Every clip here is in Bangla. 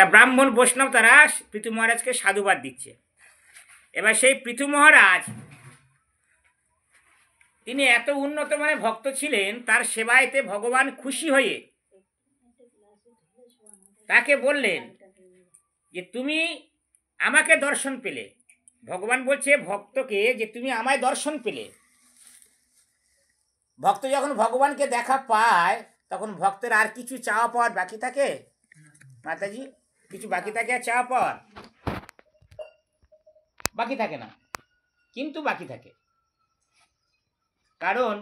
তা ব্রাহ্মণ বৈষ্ণব তারা পৃথু মহারাজকে সাধুবাদ দিচ্ছে। এবার সেই পৃথু মহারাজ তিনি এত উন্নত মানের ভক্ত ছিলেন, তার সেবায়তে ভগবান খুশি হয়ে তাকে বললেন যে তুমি আমাকে দর্শন পেলে। ভগবান বলছে ভক্তকে যে তুমি আমায় দর্শন পেলে। ভক্ত যখন ভগবানকে দেখা পায় তখন ভক্তের আর কিছু চাওয়া পাওয়ার বাকি থাকে? মাতাজি, কিছু বাকি থাকে আর চাওয়া পাওয়ার? বাকি থাকে না, কিন্তু বাকি থাকে। কারণ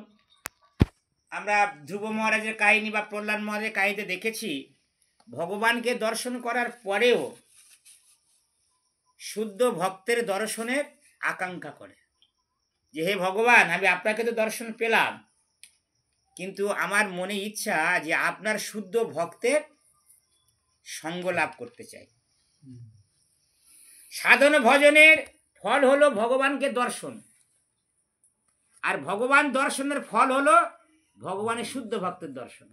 আমরা ধ্রুব মহারাজের কাহিনী বা প্রহ্লাদ মহারাজের কাহিনীতে দেখেছি, ভগবানকে দর্শন করার পরেও শুদ্ধ ভক্তের দর্শনের আকাঙ্ক্ষা করে যে হে ভগবান, আমি আপনাকে তো দর্শন পেলাম, কিন্তু আমার মনে ইচ্ছা যে আপনার শুদ্ধ ভক্তের সঙ্গ লাভ করতে চাই। সাধন ভজনের ফল হলো ভগবানকে দর্শন, আর ভগবান দর্শনের ফল হলো ভগবানের শুদ্ধ ভক্তের দর্শন।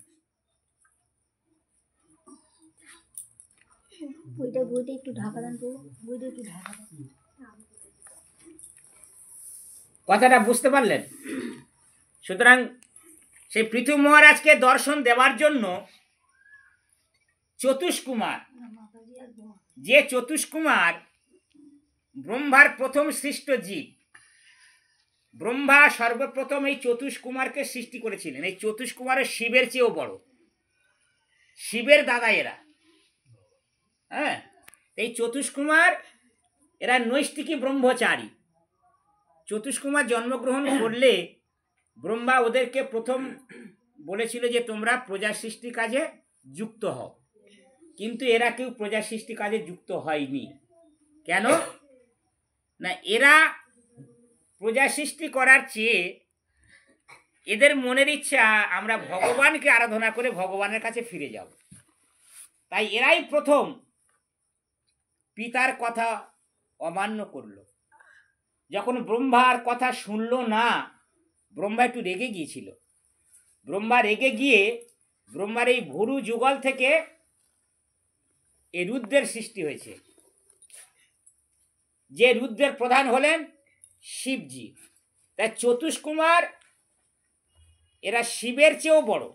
কথাটা বুঝতে পারলেন? সুতরাং সেই পৃথু মহারাজকে দর্শন দেওয়ার জন্য চতুষ্কুমার, যে চতুষ্কুমার ব্রহ্মার প্রথম সৃষ্ট জীব, ব্রহ্মা সর্বপ্রথম এই চতুষ্কুমারকে সৃষ্টি করেছিলেন। এই চতুষ্কুমারের শিবের চেয়েও বড়, শিবের দাদা এরা। হ্যাঁ, এই চতুষ্কুমার এরা নৈষ্ঠিকী ব্রহ্মচারী। চতুষ্কুমার জন্মগ্রহণ করলে ব্রহ্মা ওদেরকে প্রথম বলেছিল যে তোমরা প্রজা সৃষ্টি কাজে যুক্ত হও, কিন্তু এরা কেউ প্রজা সৃষ্টি কাজে যুক্ত হয়নি। কেন না, এরা প্রজা সৃষ্টি করার চেয়ে এদের মনের ইচ্ছা আমরা ভগবানকে আরাধনা করে ভগবানের কাছে ফিরে যাব। তাই এরাই প্রথম পিতার কথা অমান্য করল। যখন ব্রহ্মার কথা শুনল না, ব্রহ্মা একটু রেগে গিয়েছিল। ব্রহ্মা রেগে গিয়ে ব্রহ্মার এই ভুরু যুগল থেকে এই রুদ্রের সৃষ্টি হয়েছে, যে রুদ্রের প্রধান হলেন শিবজি। তাই চতুষ্কুমার এরা শিবের চেয়েও বড়।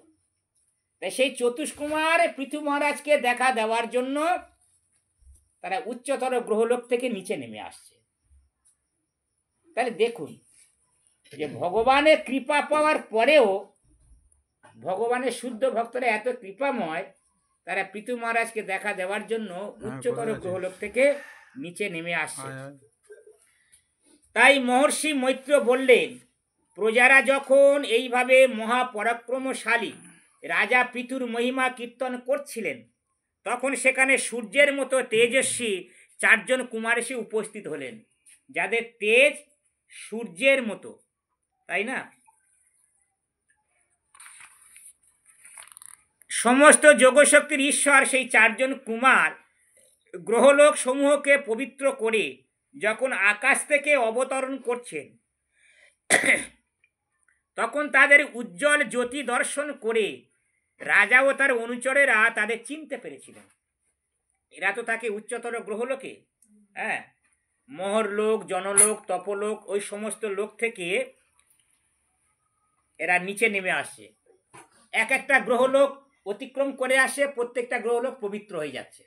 তাই সেই চতুষ্কুমার পৃথু মহারাজকে দেখা দেওয়ার জন্য তারা উচ্চতর গ্রহলোক থেকে নিচে নেমে আসছে। তাহলে দেখুন যে ভগবানের কৃপা পাওয়ার পরেও ভগবানের শুদ্ধ ভক্তরা এত কৃপাময়, তারা পৃথু মহারাজকে দেখা দেওয়ার জন্য উচ্চতর গ্রহলোক থেকে নিচে নেমে আসছে। তাই মহর্ষি মৈত্র বললেন, প্রজারা যখন এইভাবে মহাপরাক্রমশালী রাজা পৃথুর মহিমা কীর্তন করছিলেন, তখন সেখানে সূর্যের মতো তেজস্বী চারজন কুমার এসে উপস্থিত হলেন, যাদের তেজ সূর্যের মতো, তাই না? সমস্ত যোগশক্তির ঈশ্বর সেই চারজন কুমার গ্রহলোক সমূহকে পবিত্র করে যখন আকাশ থেকে অবতরণ করছেন, তখন তাদের উজ্জ্বল জ্যোতি দর্শন করে রাজা ও তার অনুচরেরা তাদের চিনতে পেরেছিলেন। এরা তো থাকে উচ্চতর গ্রহলোকে। হ্যাঁ, মহরলোক, জনলোক, তপলোক, ওই সমস্ত লোক থেকে এরা নিচে নেমে আসে। এক একটা গ্রহলোক অতিক্রম করে আসে, প্রত্যেকটা গ্রহলোক পবিত্র হয়ে যাচ্ছে।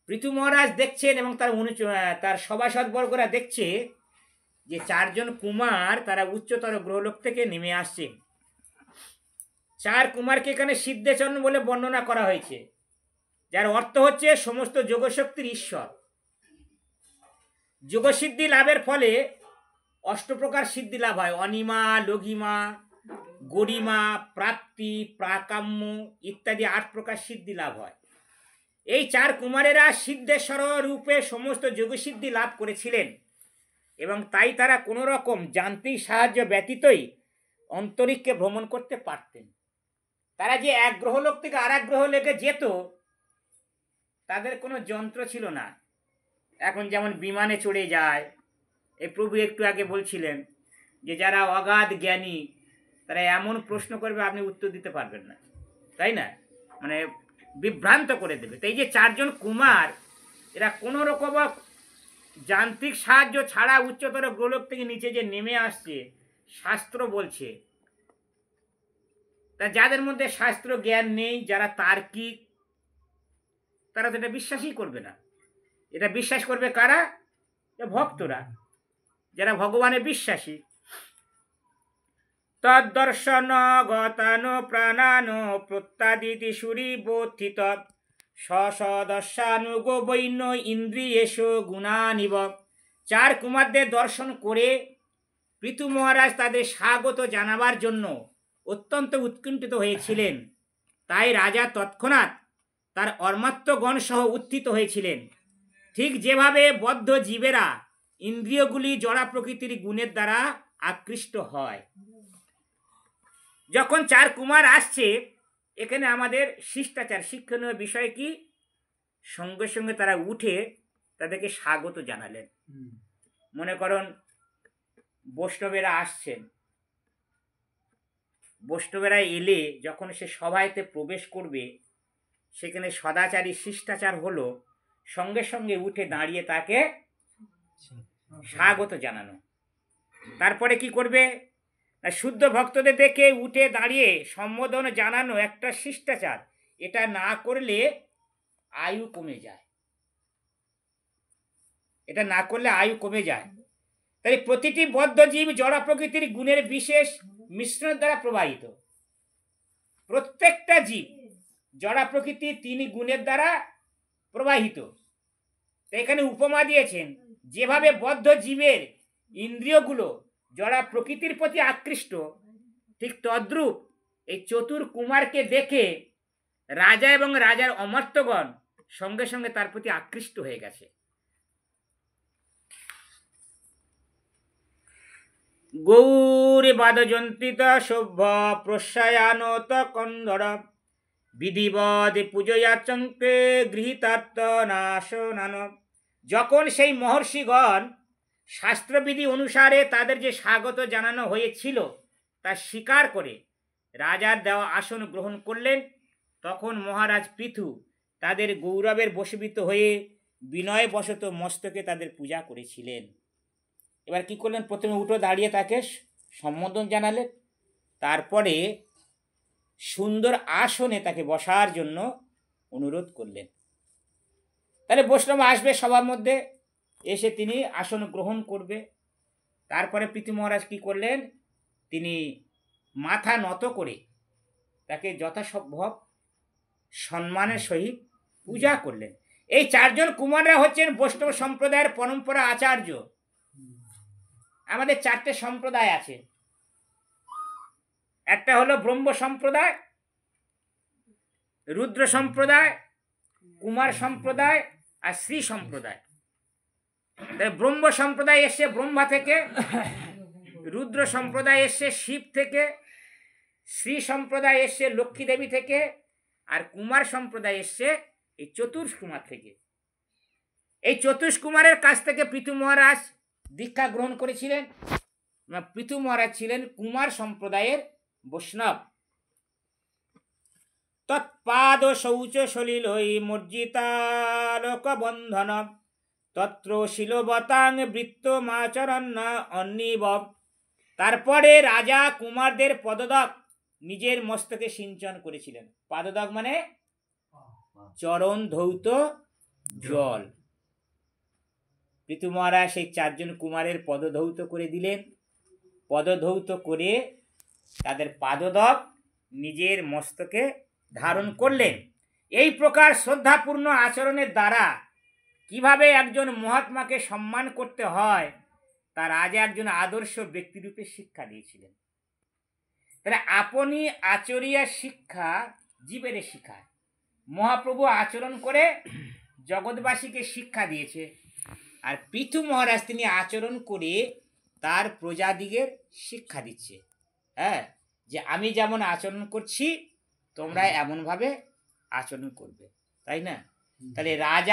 পৃথু মহারাজ দেখছেন এবং তার সভাসদবর্গরা দেখছে যে চারজন কুমার তারা উচ্চতর গ্রহলোক থেকে নেমে আসছে। চার কুমারকে এখানে সিদ্ধেচরণ বলে বর্ণনা করা হয়েছে, যার অর্থ হচ্ছে সমস্ত যোগশক্তির ঈশ্বর। যোগসিদ্ধি লাভের ফলে অষ্টপ্রকার সিদ্ধি লাভ হয়: অনিমা, লঘিমা, গরিমা, প্রাপ্তি, প্রাকাম্য ইত্যাদি 8 প্রকার সিদ্ধি লাভ হয়। এই চার কুমারেরা সিদ্ধেশ্বর রূপে সমস্ত যোগসিদ্ধি লাভ করেছিলেন এবং তাই তারা কোনো রকম যান্ত্রিক সাহায্য ব্যতীতই অন্তরিক্ষে ভ্রমণ করতে পারতেন। তারা যে এক গ্রহলোক থেকে আর এক গ্রহলোকে যেত, তাদের কোনো যন্ত্র ছিল না। এখন যেমন বিমানে চড়ে যায়, এই প্রভু একটু আগে বলছিলেন যে যারা অগাধ জ্ঞানী তারা এমন প্রশ্ন করবে আপনি উত্তর দিতে পারবেন না, তাই না? মানে বিভ্রান্ত করে দেবে। তো এই যে চারজন কুমার, এরা কোনো রকম যান্ত্রিক সাহায্য ছাড়া উচ্চতর গোলক থেকে নিচে যে নেমে আসছে, শাস্ত্র বলছে। তা যাদের মধ্যে শাস্ত্র জ্ঞান নেই, যারা তার্কিক, তারা তো এটা বিশ্বাসই করবে না। এটা বিশ্বাস করবে কারা? ভক্তরা, যারা ভগবানের বিশ্বাসী। তদ্দর্শন গতানো প্রাণানো প্রত্যাদিতি সুরিবোত্থিত সদর্শানুগো বৈন্য ইন্দ্রিয়েশ গুণানিব। চার কুমারদের দর্শন করে পৃথু মহারাজ তাদের স্বাগত জানাবার জন্য অত্যন্ত উৎকণ্ঠিত হয়েছিলেন। তাই রাজা তৎক্ষণাৎ তার অর্মাত্যগণ সহ উত্থিত হয়েছিলেন। ঠিক যেভাবে বদ্ধ জীবেরা ইন্দ্রিয়গুলি জড়া প্রকৃতির গুণের দ্বারা আকৃষ্ট হয়। যখন চার কুমার আসছে, এখানে আমাদের শিষ্টাচার, শিক্ষণীয় বিষয় কি? সঙ্গে সঙ্গে তারা উঠে তাদেরকে স্বাগত জানালেন। মনে করুন বৈষ্ণবেরা আসছেন, বৈষ্ণবেরা এলে যখন সে সভায়তে প্রবেশ করবে, সেখানে সদাচারী শিষ্টাচার হলো সঙ্গে সঙ্গে উঠে দাঁড়িয়ে তাকে স্বাগত জানানো। তারপরে কি করবে? শুদ্ধ ভক্তদের দেখে উঠে দাঁড়িয়ে সম্বোধন জানানো একটা শিষ্টাচার। এটা না করলে আয়ু কমে যায়, এটা না করলে আয়ু কমে যায়। তাই প্রতিটি বদ্ধ জীব জড়া প্রকৃতির গুণের বিশেষ মিশ্রণ দ্বারা প্রবাহিত। প্রত্যেকটা জীব জড়া প্রকৃতির তিন গুণের দ্বারা প্রবাহিত। তো এখানে উপমা দিয়েছেন, যেভাবে বদ্ধ জীবের ইন্দ্রিয়গুলো জড়া প্রকৃতির প্রতি আকৃষ্ট, ঠিক তদ্রূপ এই চতুর কুমারকে দেখে রাজা এবং রাজার অমর্ত্যগণ সঙ্গে সঙ্গে তার প্রতি আকৃষ্ট হয়ে গেছে। গৌরে বাদযন্ত্রিত সভ্য প্রস্যায়ানত কন্দর বিধিবদ পূজয়াচঙ্কে গৃহীতার্থ নাশনান। যখন সেই মহর্ষিগণ শাস্ত্রবিধি অনুসারে তাদের যে স্বাগত জানানো হয়েছিল তা স্বীকার করে রাজার দেওয়া আসন গ্রহণ করলেন, তখন মহারাজ পৃথু তাদের গৌরবের বশীভূত হয়ে বিনয়বশত মস্তকে তাদের পূজা করেছিলেন। এবার কি করলেন? প্রথমে উঠে দাঁড়িয়ে তাকে সম্বোধন জানালেন, তারপরে সুন্দর আসনে তাকে বসার জন্য অনুরোধ করলেন। তাহলে বৈষ্ণব আসবে সবার মধ্যে, এসে তিনি আসন গ্রহণ করবে। তারপরে পৃথু মহারাজ কি করলেন? তিনি মাথা নত করে তাকে যথাসম্ভব সম্মানের সহিত পূজা করলেন। এই চারজন কুমাররা হচ্ছেন বৈষ্ণব সম্প্রদায়ের পরম্পরা আচার্য। আমাদের চারটে সম্প্রদায় আছে। একটা হলো ব্রহ্ম সম্প্রদায়, রুদ্র সম্প্রদায়, কুমার সম্প্রদায় আর শ্রী সম্প্রদায়। ব্রহ্ম সম্প্রদায় এসছে ব্রহ্মা থেকে, রুদ্র সম্প্রদায় এসছে শিব থেকে, শ্রী সম্প্রদায় এসছে লক্ষ্মী দেবী থেকে, আর কুমার সম্প্রদায় এসছে এই চতুর্শ কুমার থেকে। এই চতুর্শ কুমারের কাছ থেকে পৃথু মহারাজ দীক্ষা গ্রহণ করেছিলেন। পৃথু মহারাজ ছিলেন কুমার সম্প্রদায়ের বৈষ্ণব। তৎপাদ শৌচ সলিলই মর্জিতালোক বন্ধন তত্র শিলবতাং বৃত্তমাচরণ অন্নিব। তারপরে রাজা কুমারদের পদদক নিজের মস্তকে সিঞ্চন করেছিলেন। পাদদক মানে চরণ ধৌত জল। পৃথু মহারাজ সেই চারজন কুমারের পদধৌত করে দিলেন। পদধৌত করে তাদের পাদদক নিজের মস্তকে ধারণ করলেন। এই প্রকার শ্রদ্ধাপূর্ণ আচরণের দ্বারা কিভাবে একজন মহাত্মাকে সম্মান করতে হয় তা রাজা একজন আদর্শ ব্যক্তিরূপে শিক্ষা দিয়েছিলেন। তাহলে আপনি আচরিয়া শিক্ষা জীবের শিখায়। মহাপ্রভু আচরণ করে জগৎবাসীকে শিক্ষা দিয়েছে, আর পৃথু মহারাজ তিনি আচরণ করে তার প্রজাদিগের শিক্ষা দিচ্ছে। হ্যাঁ, যে আমি যেমন আচরণ করছি তোমরা এমনভাবে আচরণ করবে, তাই না? তাহলে রাজা